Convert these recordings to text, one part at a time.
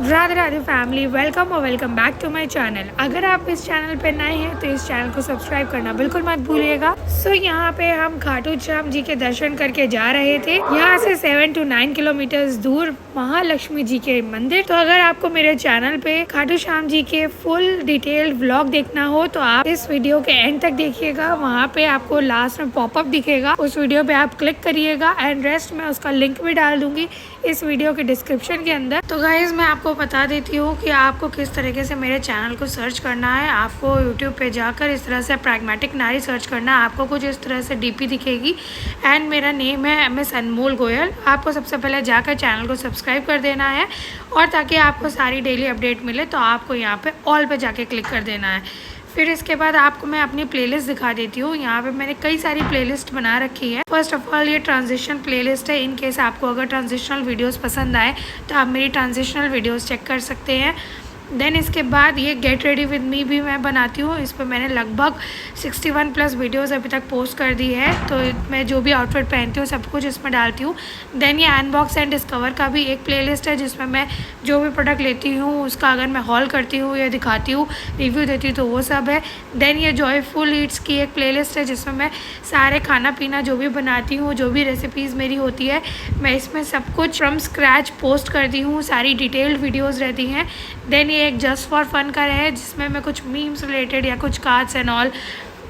Radhe Radhe family, welcome और welcome back to my channel. अगर आप इस चैनल पे नए हैं तो इस चैनल को सब्सक्राइब करना बिल्कुल मत भूलिएगा। यहाँ पे हम खाटू श्याम जी के दर्शन करके जा रहे थे। यहाँ से 7 to 9 किलोमीटर दूर महालक्ष्मी जी के मंदिर। तो अगर आपको मेरे चैनल पे खाटू श्याम जी के फुल डिटेल्ड व्लॉग देखना हो तो आप इस वीडियो के एंड तक देखिएगा। वहाँ पे आपको लास्ट में पॉपअप दिखेगा, उस वीडियो पे आप क्लिक करिएगा एंड रेस्ट में उसका लिंक भी डाल दूंगी इस वीडियो के डिस्क्रिप्शन के अंदर। तो गाइज मैं आपको बता देती हूँ कि आपको किस तरीके से मेरे चैनल को सर्च करना है। आपको यूट्यूब पे जाकर इस तरह से प्रैग्मेटिक नारी सर्च करना है। आपको कुछ इस तरह से डीपी दिखेगी एंड मेरा नेम है MS अनमोल गोयल। आपको सबसे पहले जाकर चैनल को सब्सक्राइब कर देना है और ताकि आपको सारी डेली अपडेट मिले तो आपको यहाँ पे ऑल पे जाके क्लिक कर देना है। फिर इसके बाद आपको मैं अपनी प्लेलिस्ट दिखा देती हूँ। यहाँ पे मैंने कई सारी प्लेलिस्ट बना रखी है। फर्स्ट ऑफ ऑल ये ट्रांजिशन प्लेलिस्ट है। इन केस आपको अगर ट्रांजिशनल वीडियोस पसंद आए तो आप मेरी ट्रांजिशनल वीडियोस चेक कर सकते हैं। देन इसके बाद ये गेट रेडी विद मी भी मैं बनाती हूँ। इस पर मैंने लगभग 61 प्लस वीडियोस अभी तक पोस्ट कर दी है। तो मैं जो भी आउटफिट पहनती हूँ सब कुछ इसमें डालती हूँ। देन ये अनबॉक्स एंड डिस्कवर का भी एक प्लेलिस्ट है जिसमें मैं जो भी प्रोडक्ट लेती हूँ उसका अगर मैं हॉल करती हूँ या दिखाती हूँ, रिव्यू देती हूँ तो वो सब है। देन ये जॉयफुल ईट्स की एक प्लेलिस्ट है जिसमें मैं सारे खाना पीना जो भी बनाती हूँ, जो भी रेसिपीज़ मेरी होती है, मैं इसमें सब कुछ फ्रॉम स्क्रैच पोस्ट करती हूँ। सारी डिटेल्ड वीडियोज़ रहती हैं। देन ये एक जस्ट फॉर फन का है जिसमें मैं कुछ मीम्स रिलेटेड या कुछ कार्ड्स एंड ऑल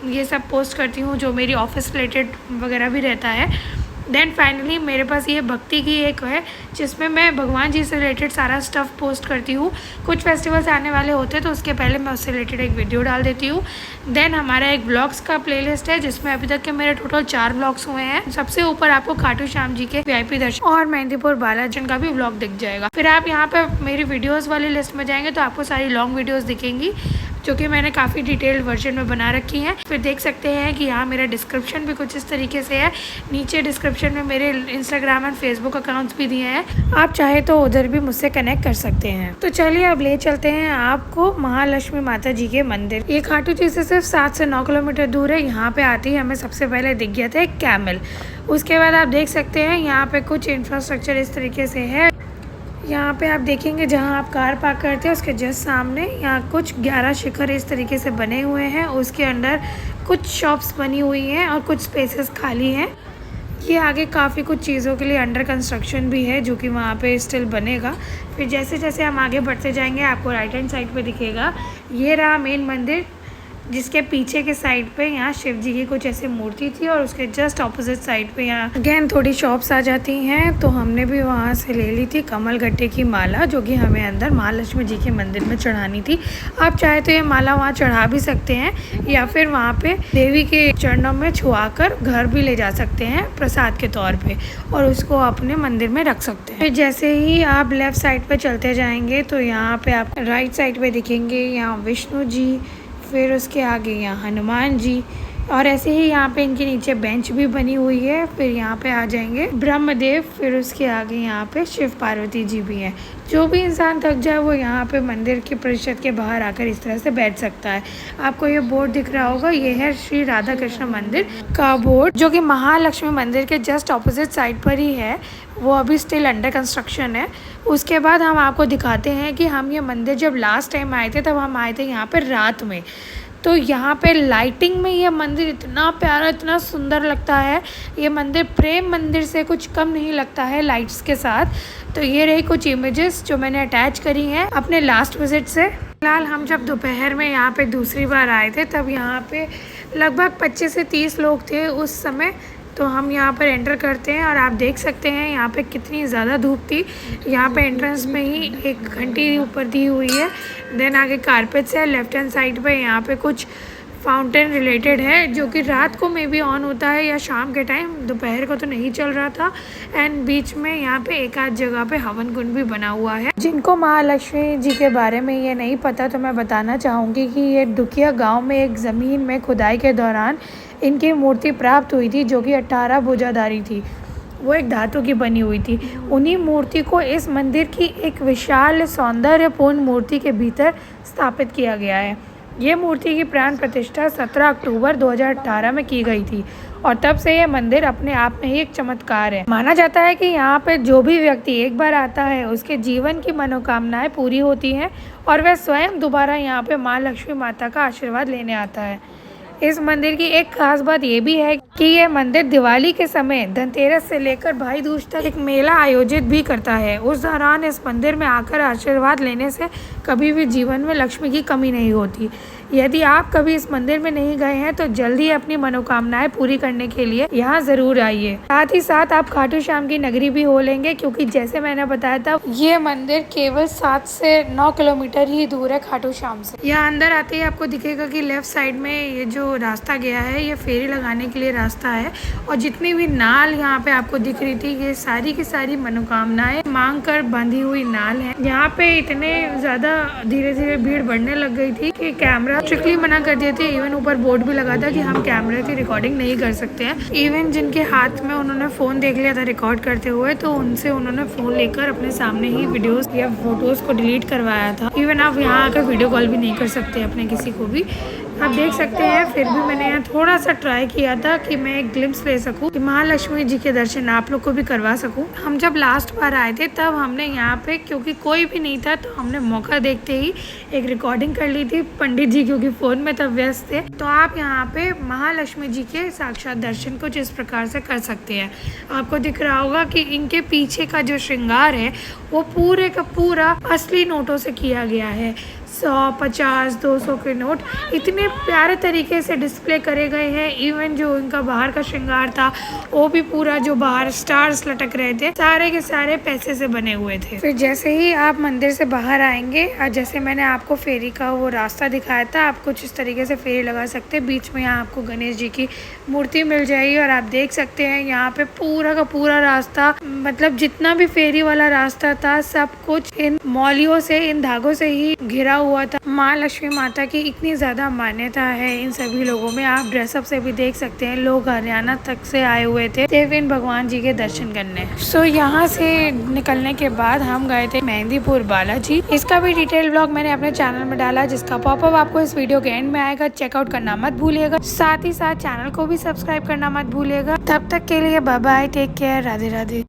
ये सब पोस्ट करती हूँ, जो मेरी ऑफिस रिलेटेड वगैरह भी रहता है। देन फाइनली मेरे पास ये भक्ति की एक है जिसमें मैं भगवान जी से रिलेटेड सारा स्टफ़ पोस्ट करती हूँ। कुछ फेस्टिवल्स आने वाले होते हैं तो उसके पहले मैं उससे रिलेटेड एक वीडियो डाल देती हूँ। देन हमारा एक ब्लॉग्स का प्लेलिस्ट है जिसमें अभी तक के मेरे टोटल 4 ब्लॉग्स हुए हैं। सबसे ऊपर आपको खाटू श्याम जी के VIP दर्शन और मेहंदीपुर बालाजी का भी ब्लॉग दिख जाएगा। फिर आप यहाँ पे मेरी वीडियोज़ वाली लिस्ट में जाएंगे तो आपको सारी लॉन्ग वीडियोज़ दिखेंगी जो कि मैंने काफ़ी डिटेल्ड वर्जन में बना रखी हैं। फिर देख सकते हैं कि यहाँ मेरा डिस्क्रिप्शन भी कुछ इस तरीके से है। नीचे डिस्क्रिप्शन में मेरे इंस्टाग्राम एंड फेसबुक अकाउंट्स भी दिए हैं, आप चाहे तो उधर भी मुझसे कनेक्ट कर सकते हैं। तो चलिए अब ले चलते हैं आपको महालक्ष्मी माता जी के मंदिर। ये खाटू जी से सिर्फ 7 से 9 किलोमीटर दूर है। यहाँ पे आती है हमें सबसे पहले दिख गया था एक कैमल। उसके बाद आप देख सकते हैं यहाँ पे कुछ इंफ्रास्ट्रक्चर इस तरीके से है। यहाँ पे आप देखेंगे जहाँ आप कार पार्क करते हैं उसके जस्ट सामने यहाँ कुछ 11 शिखर इस तरीके से बने हुए हैं। उसके अंदर कुछ शॉप्स बनी हुई हैं और कुछ स्पेसेस खाली हैं। ये आगे काफ़ी कुछ चीज़ों के लिए अंडर कंस्ट्रक्शन भी है जो कि वहाँ पे स्टिल बनेगा। फिर जैसे जैसे हम आगे बढ़ते जाएंगे आपको राइट हैंड साइड पे दिखेगा ये रहा मेन मंदिर, जिसके पीछे के साइड पे यहाँ शिव जी की कुछ ऐसी मूर्ति थी और उसके जस्ट ऑपोजिट साइड पे यहाँ अगेन थोड़ी शॉप्स आ जाती हैं। तो हमने भी वहाँ से ले ली थी कमल गट्टे की माला जो कि हमें अंदर महालक्ष्मी जी के मंदिर में चढ़ानी थी। आप चाहे तो ये माला वहाँ चढ़ा भी सकते हैं या फिर वहाँ पे देवी के चरणों में छुआ कर घर भी ले जा सकते हैं प्रसाद के तौर पे और उसको अपने मंदिर में रख सकते हैं। फिर जैसे ही आप लेफ्ट साइड पे चलते जाएंगे तो यहाँ पे आप राइट साइड पे दिखेंगे यहाँ विष्णु जी, फिर उसके आगे यहाँ हनुमान जी और ऐसे ही यहाँ पे इनके नीचे बेंच भी बनी हुई है। फिर यहाँ पे आ जाएंगे ब्रह्मदेव, फिर उसके आगे यहाँ पे शिव पार्वती जी भी हैं। जो भी इंसान थक जाए वो यहाँ पे मंदिर के परिषद के बाहर आकर इस तरह से बैठ सकता है। आपको ये बोर्ड दिख रहा होगा, ये है श्री राधा कृष्ण मंदिर का बोर्ड जो कि महालक्ष्मी मंदिर के जस्ट ऑपोजिट साइड पर ही है। वो अभी स्टिल अंडर कंस्ट्रक्शन है। उसके बाद हम आपको दिखाते हैं कि हम ये मंदिर जब लास्ट टाइम आए थे तब हम आए थे यहाँ पर रात में। तो यहाँ पे लाइटिंग में ये मंदिर इतना प्यारा, इतना सुंदर लगता है। ये मंदिर प्रेम मंदिर से कुछ कम नहीं लगता है लाइट्स के साथ। तो ये रही कुछ इमेजेस जो मैंने अटैच करी हैं अपने लास्ट विजिट से। फिलहाल हम जब दोपहर में यहाँ पे दूसरी बार आए थे तब यहाँ पे लगभग 25 से 30 लोग थे उस समय। तो हम यहाँ पर एंटर करते हैं और आप देख सकते हैं यहाँ पे कितनी ज़्यादा धूप थी। यहाँ पे एंट्रेंस में ही एक घंटी ऊपर दी हुई है। देन आगे कारपेट्स है। लेफ्ट हैंड साइड पे यहाँ पे कुछ फाउंटेन रिलेटेड है जो कि रात को मे भी ऑन होता है या शाम के टाइम, दोपहर को तो नहीं चल रहा था। एंड बीच में यहाँ पे एक आध जगह पे हवन कुंड भी बना हुआ है। जिनको महालक्ष्मी जी के बारे में ये नहीं पता तो मैं बताना चाहूँगी कि ये डुकिया गाँव में एक ज़मीन में खुदाई के दौरान इनकी मूर्ति प्राप्त हुई थी जो कि 18 भुजाधारी थी। वो एक धातु की बनी हुई थी। उन्हीं मूर्ति को इस मंदिर की एक विशाल सौंदर्यपूर्ण मूर्ति के भीतर स्थापित किया गया है। ये मूर्ति की प्राण प्रतिष्ठा 17 अक्टूबर 2018 में की गई थी और तब से ये मंदिर अपने आप में ही एक चमत्कार है। माना जाता है कि यहाँ पे जो भी व्यक्ति एक बार आता है उसके जीवन की मनोकामनाएं पूरी होती हैं और वह स्वयं दोबारा यहाँ पे माँ लक्ष्मी माता का आशीर्वाद लेने आता है। इस मंदिर की एक खास बात ये भी है कि यह मंदिर दिवाली के समय धनतेरस से लेकर भाई दूज तक एक मेला आयोजित भी करता है। उस दौरान इस मंदिर में आकर आशीर्वाद लेने से कभी भी जीवन में लक्ष्मी की कमी नहीं होती। यदि आप कभी इस मंदिर में नहीं गए हैं तो जल्दी अपनी मनोकामनाएं पूरी करने के लिए यहाँ जरूर आइए। साथ ही साथ आप खाटू श्याम की नगरी भी हो लेंगे, क्योंकि जैसे मैंने बताया था ये मंदिर केवल 7 से 9 किलोमीटर ही दूर है खाटू श्याम से। यहाँ अंदर आते ही आपको दिखेगा कि लेफ्ट साइड में ये जो रास्ता गया है ये फेरी लगाने के लिए रास्ता है, और जितनी भी नाल यहाँ पे आपको दिख रही थी ये सारी की सारी मनोकामनाएं मांग कर बंधी हुई नाल है। यहाँ पे इतने ज्यादा धीरे धीरे भीड़ बढ़ने लग गई थी कि कैमरा स्ट्रिक्टली मना कर दिए थे। इवन ऊपर बोर्ड भी लगा था कि हम कैमरे की रिकॉर्डिंग नहीं कर सकते हैं। इवन जिनके हाथ में उन्होंने फोन देख लिया था रिकॉर्ड करते हुए, तो उनसे उन्होंने फोन लेकर अपने सामने ही वीडियोस या फोटोज को डिलीट करवाया था। इवन आप यहाँ आकर वीडियो कॉल भी नहीं कर सकते अपने किसी को भी, आप देख सकते हैं। फिर भी मैंने यहाँ थोड़ा सा ट्राई किया था कि मैं एक ग्लिम्स ले सकूं, कि महालक्ष्मी जी के दर्शन आप लोग को भी करवा सकूं। हम जब लास्ट बार आए थे तब हमने यहाँ पे, क्योंकि कोई भी नहीं था, तो हमने मौका देखते ही एक रिकॉर्डिंग कर ली थी। पंडित जी क्योंकि फोन में तब व्यस्त थे। तो आप यहाँ पे महालक्ष्मी जी के साक्षात दर्शन कुछ इस प्रकार से कर सकते हैं। आपको दिख रहा होगा कि इनके पीछे का जो श्रृंगार है वो पूरे का पूरा असली नोटों से किया गया है। 100, 50, 200 के नोट इतने प्यारे तरीके से डिस्प्ले करे गए हैं। इवन जो इनका बाहर का श्रृंगार था वो भी पूरा, जो बाहर स्टार्स लटक रहे थे, सारे के सारे पैसे से बने हुए थे। फिर जैसे ही आप मंदिर से बाहर आएंगे, जैसे मैंने आपको फेरी का वो रास्ता दिखाया था, आप कुछ इस तरीके से फेरी लगा सकते हैं। बीच में यहाँ आपको गणेश जी की मूर्ति मिल जाएगी और आप देख सकते हैं यहाँ पे पूरा का पूरा रास्ता, मतलब जितना भी फेरी वाला रास्ता था सब कुछ इन मौलियों से, इन धागों से ही घिरा हुआ था। माँ लक्ष्मी माता की इतनी ज्यादा मान्यता है इन सभी लोगों में। आप ड्रेसअप से भी देख सकते हैं, लोग हरियाणा तक से आए हुए थे देवीन भगवान जी के दर्शन करने। सो यहाँ से निकलने के बाद हम गए थे मेहंदीपुर बालाजी। इसका भी डिटेल ब्लॉग मैंने अपने चैनल में डाला, जिसका पॉपअप आपको इस वीडियो के एंड में आएगा। चेकआउट करना मत भूलिएगा, साथ ही साथ चैनल को भी सब्सक्राइब करना मत भूलिएगा। तब तक के लिए bye bye, take care, Radhe Radhe.